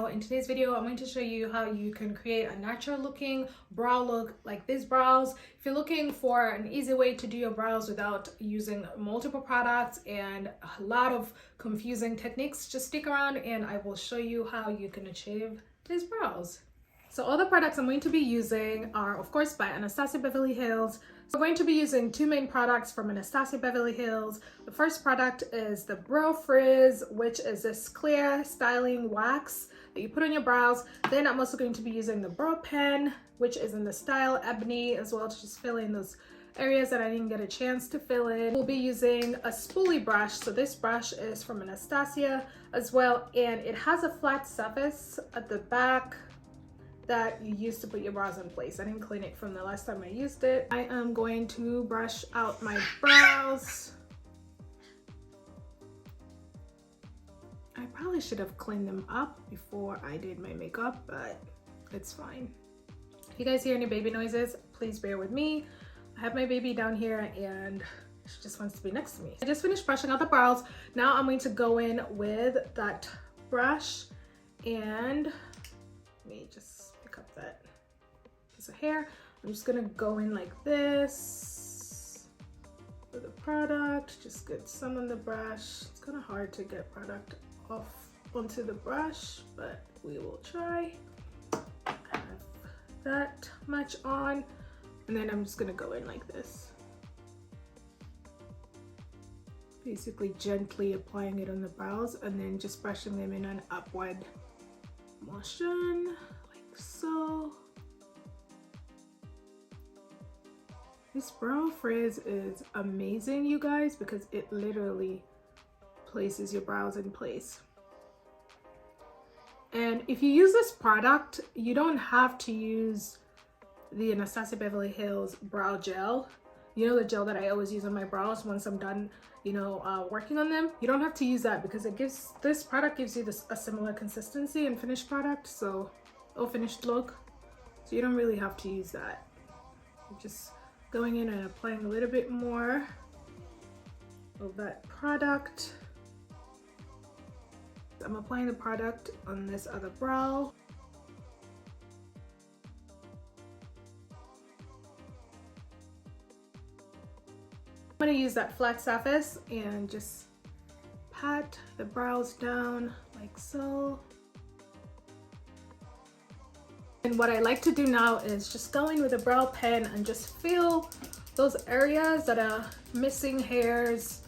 channel. In today's video, I'm going to show you how you can create a natural looking brow look like this brows. If you're looking for an easy way to do your brows without using multiple products and a lot of confusing techniques, just stick around and I will show you how you can achieve these brows. So all the products I'm going to be using are of course by Anastasia Beverly Hills. So we're going to be using two main products from Anastasia Beverly Hills. The first product is the Brow Frizz, which is this clear styling wax that you put on your brows. Then I'm also going to be using the Brow Pen, which is in the style Ebony as well, to just fill in those areas that I didn't get a chance to fill in. We'll be using a spoolie brush. So this brush is from Anastasia as well, and it has a flat surface at the back that you use to put your brows in place. I didn't clean it from the last time I used it. I am going to brush out my brows. I probably should have cleaned them up before I did my makeup, but it's fine. If you guys hear any baby noises, please bear with me. I have my baby down here and she just wants to be next to me. I just finished brushing out the brows. Now I'm going to go in with that brush and let me just pick up that piece of hair. I'm just gonna go in like this with the product, just get some on the brush. It's kind of hard to get product off onto the brush, but we will try. I have that much on, and then I'm just gonna go in like this. Basically gently applying it on the brows and then just brushing them in an upward motion like so. This Brow Frizz is amazing, you guys, because it literally places your brows in place. And if you use this product, you don't have to use the Anastasia Beverly Hills brow gel. You know, the gel that I always use on my brows once I'm done, you know, working on them. You don't have to use that because it gives, this product gives you a similar consistency and finished product, so, finished look. So you don't really have to use that. You're just going in and applying a little bit more of that product. I'm applying the product on this other brow. I'm going to use that flat surface and just pat the brows down like so. And what I like to do now is just go in with a brow pen and just fill those areas that are missing hairs.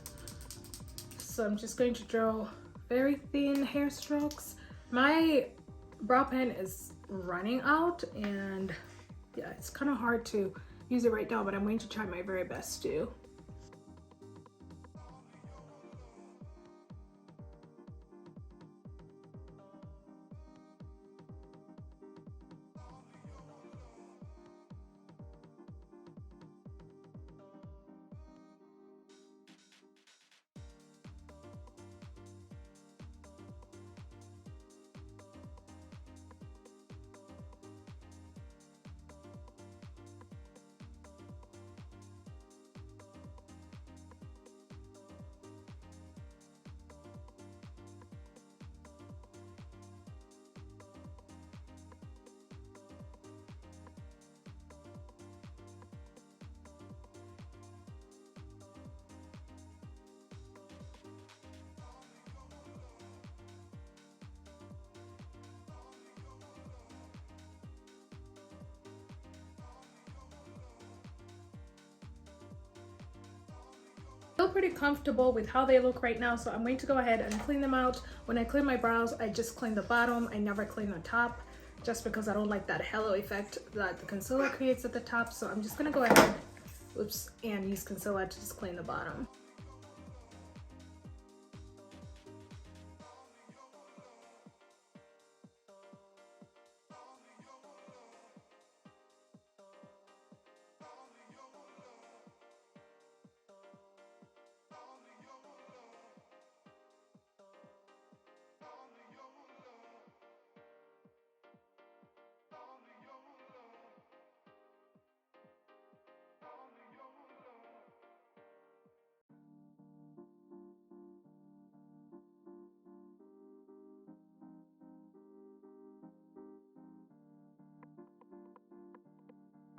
So I'm just going to draw very thin hair strokes. My brow pen is running out and yeah, it's kind of hard to use it right now, but I'm going to try my very best to. I feel pretty comfortable with how they look right now, so I'm going to go ahead and clean them out. When I clean my brows, I just clean the bottom. I never clean the top just because I don't like that halo effect that the concealer creates at the top. So I'm just gonna go ahead, and use concealer to just clean the bottom.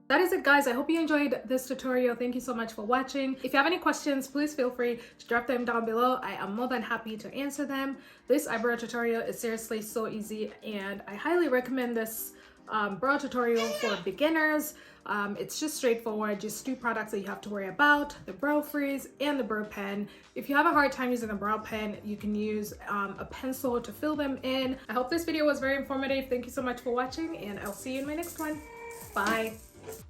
That is it, guys. I hope you enjoyed this tutorial. Thank you so much for watching. If you have any questions, please feel free to drop them down below. I am more than happy to answer them. This eyebrow tutorial is seriously so easy, and I highly recommend this brow tutorial for beginners. It's just straightforward, just 2 products that you have to worry about: the brow freeze and the brow pen. If you have a hard time using a brow pen, you can use a pencil to fill them in. I hope this video was very informative. Thank you so much for watching, and I'll see you in my next one. Bye.